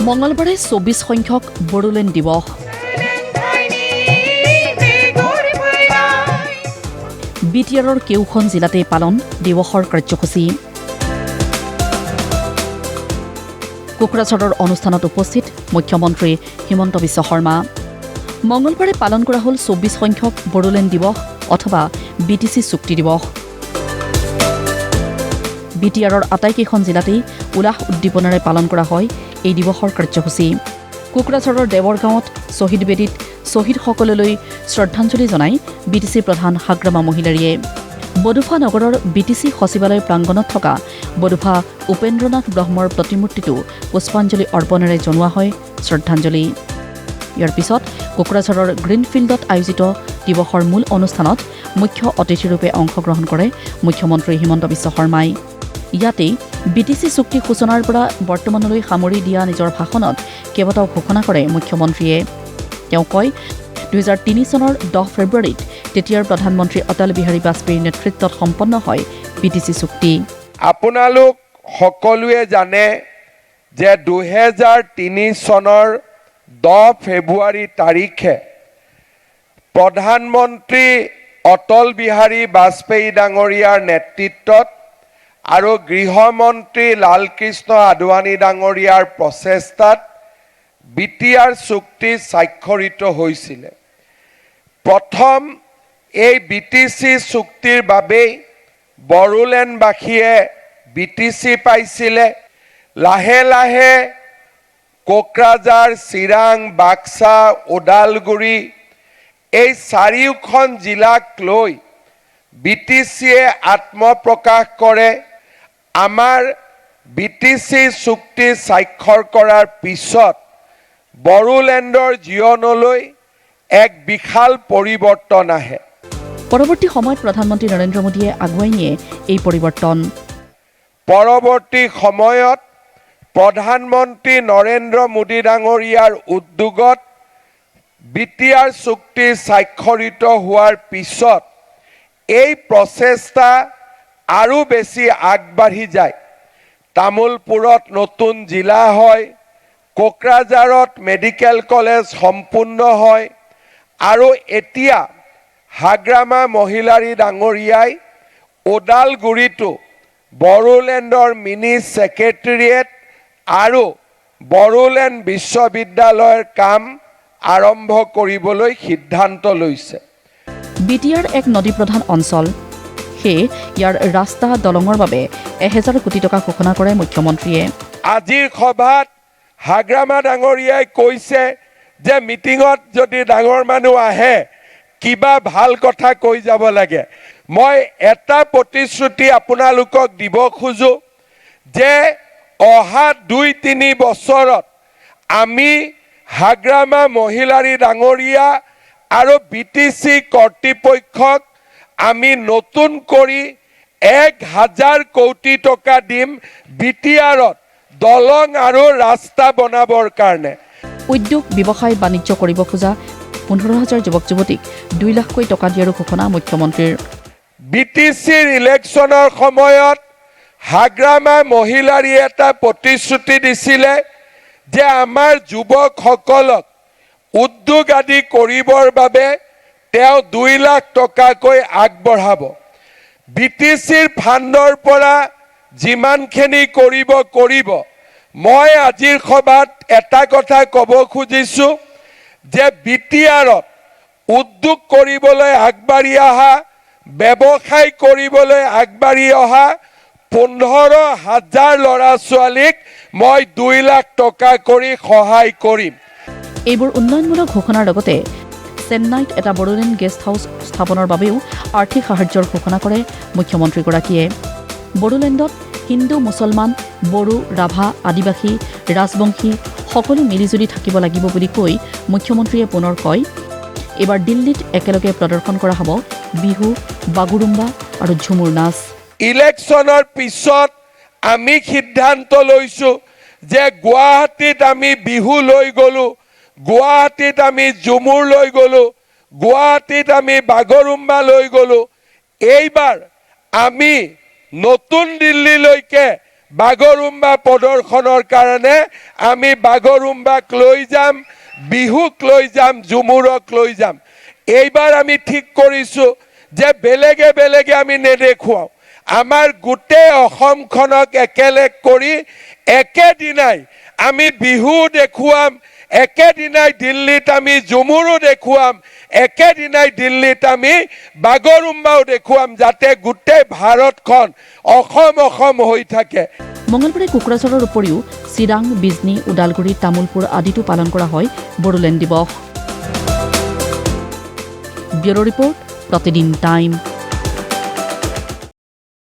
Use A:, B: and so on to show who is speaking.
A: মঙলবাৰে ২৪ সংখ্যক বড়োলেণ্ড দিৱস। বিটিআৰৰ কেওখন জিলাতে পালন দিৱসৰ কাৰ্যসূচী। কোকৰাঝাৰৰ অনুষ্ঠানত উপস্থিত মুখ্যমন্ত্ৰী হিমন্ত বিশ্ব শৰ্মা। মঙলবাৰে পালন কৰা হ'ল ২৪ সংখ্যক বড়োলেণ্ড দিৱস অথবা BTC চুক্তি দিৱস। বিটিআৰৰ আটাইকেইখন জিলাতেই উলাহ উদ্দীপনাৰে পালন কৰা হয় এই দিৱসৰ কাৰ্যসূচী। কোকৰাঝাৰৰ দেৱৰ গাঁৱত শ্বহীদ বেদীত শ্বহীদসকললৈ শ্ৰদ্ধাঞ্জলি জনাই BTC প্ৰধান হাগ্ৰামা মহিলাৰীয়ে। বডোফা নগৰৰ BTC সচিবালয় প্ৰাংগণত থকা বডোফা উপেন্দ্ৰনাথ ব্ৰহ্মৰ প্ৰতিমূৰ্তিটো পুষ্পাঞ্জলি অৰ্পণেৰে জনোৱা হয় শ্ৰদ্ধাঞ্জলি। ইয়াৰ পিছত কোকৰাঝাৰৰ গ্ৰীণফিল্ডত আয়োজিত দিৱসৰ মূল অনুষ্ঠানত মুখ্য অতিথিৰূপে অংশগ্ৰহণ কৰে মুখ্যমন্ত্ৰী হিমন্ত বিশ্ব শৰ্মাই। ইয়াতেই BTC চুক্তি সূচনাৰ পৰা বৰ্তমানলৈ সামৰি দিয়া নিজৰ ভাষণত কেইবাটাও ঘোষণা কৰে মুখ্যমন্ত্ৰীয়ে। তেওঁ কয়, ২০০৩ চনৰ ১০ ফেব্ৰুৱাৰীত তেতিয়াৰ প্ৰধানমন্ত্ৰী অটল বিহাৰী বাজপেয়ীৰ নেতৃত্বত সম্পন্ন হয় BTC চুক্তি।
B: আপোনালোক সকলোৱে জানে যে ২০০৩ চনৰ ১০ ফেব্ৰুৱাৰী তাৰিখে প্ৰধানমন্ত্ৰী অটল বিহাৰী বাজপেয়ী ডাঙৰীয়াৰ নেতৃত্বত আৰু গৃহমন্ত্ৰী লালকৃষ্ণ আদৱানী ডাঙৰীয়াৰ প্ৰচেষ্টাত বিটিআৰ চুক্তি স্বাক্ষৰিত হৈছিল। প্ৰথম এই BTC চুক্তিৰ বাবেই বড়োলেণ্ডবাসীয়ে BTC পাইছিলে। লাহে লাহে কোকৰাঝাৰ, চিৰাং, বাক্সা, ওদালগুৰি এই চাৰিওখন জিলাক লৈ BTCয়ে আত্মপ্ৰকাশ কৰে। আমাৰ BTC চুক্তি স্বাক্ষৰ কৰাৰ পিছত বড়োলেণ্ডৰ জীৱনলৈ এক বিশাল পৰিৱৰ্তন আহে।
A: পৰৱৰ্তী সময়ত প্ৰধানমন্ত্ৰী নৰেন্দ্ৰ মোদীয়ে আগুৱাই নিয়ে এই পৰিৱৰ্তন।
B: পৰৱৰ্তী সময়ত প্ৰধানমন্ত্ৰী নৰেন্দ্ৰ মোদী ডাঙৰীয়াৰ উদ্যোগত বিটিআৰ চুক্তি স্বাক্ষৰিত হোৱাৰ পিছত এই প্ৰচেষ্টা আৰু বেছি আগবাঢ়ি যায়। তামোলপুৰত নতুন জিলা হয়, কোকৰাঝাৰত মেডিকেল কলেজ সম্পূৰ্ণ হয় আৰু এতিয়া হাগ্ৰামা মহিলাৰী ডাঙৰীয়াই ওদালগুৰিতো বড়োলেণ্ডৰ মিনি ছেক্ৰেটেৰিয়েট আৰু বড়োলেণ্ড বিশ্ববিদ্যালয়ৰ কাম আৰম্ভ কৰিবলৈ সিদ্ধান্ত লৈছে।
A: বিটিআৰ এক নদীপ্ৰধান অঞ্চল, সেয়ে ইয়াৰ ৰাস্তা দলঙৰ বাবে ১,০০০ কোটি টকা ঘোষণা কৰে মুখ্যমন্ত্ৰীয়ে।
B: আজিৰ সভাত হাগ্ৰামা ডাঙৰীয়াই কৈছে যে মিটিঙত যদি ডাঙৰ মানুহ আহে কিবা ভাল কথা কৈ যাব লাগে। মই এটা প্ৰতিশ্ৰুতি আপোনালোকক দিব খোজো যে অহা ২-৩ বছৰত আমি হাগ্ৰামা মহিলাৰী ডাঙৰীয়া আৰু BTC কৰ্তৃপক্ষক আমি নতুন কৰি ১,০০০ কোটি টকা দিম বিটিআৰত দলং আৰু ৰাস্তা বনাবৰ কাৰণে।
A: উদ্যোগ, ব্যৱসায়, বাণিজ্য কৰিব খোজা ১৫,০০০ যুৱক যুৱতীক ২ লাখকৈ টকা দিয়াৰো ঘোষণা মুখ্যমন্ত্ৰীৰ।
B: BTCৰ ইলেকশ্যনৰ সময়ত হাগ্ৰামা মহিলাৰীয়ে এটা প্ৰতিশ্ৰুতি দিছিলে যে আমাৰ যুৱকসকলক উদ্যোগ আদি কৰিবৰ বাবে তেওঁ ২ লাখ টকাকৈ আগবঢ়াব। BTCৰ ফাণ্ডৰ পৰা যিমানখিনি কৰিব। মই আজিৰ সভাত এটা কথা ক'ব খুজিছোঁ যে বিটিআৰত উদ্যোগ কৰিবলৈ আগবাঢ়ি অহা, ব্যৱসায় কৰিবলৈ আগবাঢ়ি অহা ১৫,০০০ ল'ৰা ছোৱালীক মই ২ লাখ টকা কৰি সহায় কৰিম।
A: এইবোৰ উন্নয়নমূলক ঘোষণাৰ লগতে চেন্নাইত এটা বড়োলেণ্ড গেষ্ট হাউচ স্থাপনৰ বাবেও আৰ্থিক সাহায্যৰ ঘোষণা কৰে মুখ্যমন্ত্ৰীগৰাকীয়ে। বড়োলেণ্ডত হিন্দু, মুছলমান, বড়ো, ৰাভা, আদিবাসী, ৰাজবংশী সকলো মিলিজুলি থাকিব লাগিব বুলি কৈ মুখ্যমন্ত্ৰীয়ে পুনৰ কয়, এইবাৰ দিল্লীত একেলগে প্ৰদৰ্শন কৰা হ'ব বিহু, বাগুৰুম্বা আৰু ঝুমুৰ নাচ।
B: ইলেকশ্যনৰ পিছত আমি সিদ্ধান্ত লৈছোঁ যে গুৱাহাটীত আমি বিহু লৈ গ'লোঁ, গুৱাহাটীত আমি ঝুমুৰ লৈ গ'লোঁ, গুৱাহাটীত আমি বাগৰুম্বা লৈ গ'লোঁ। এইবাৰ আমি নতুন দিল্লীলৈকে বাগৰুম্বা প্ৰদৰ্শনৰ কাৰণে আমি বাগৰুম্বাক লৈ যাম, বিহুক লৈ যাম, ঝুমুৰক লৈ যাম। এইবাৰ আমি ঠিক কৰিছোঁ যে বেলেগে বেলেগে আমি নেদেখুৱাওঁ, আমাৰ গোটেই অসমখনক একেলগ কৰি একেদিনাই আমি বিহু দেখুৱাম, একেদিনাই দিল্লীত আমি ঝুমুৰো দেখুৱাম, একেদিনাই দিল্লীত আমি বাগৰুম্বাও দেখুৱাম, যাতে গোটেই ভাৰতখন অসম অসম হৈ থাকে।
A: মঙলবাৰে কোকৰাঝাৰৰ উপৰিও চিৰাং, বিজনী, ওদালগুৰি, তামোলপুৰ আদিতো পালন কৰা হয় বড়োলেণ্ড দিৱস। ব্যুৰ' ৰিপৰ্ট, প্ৰতিদিন টাইম।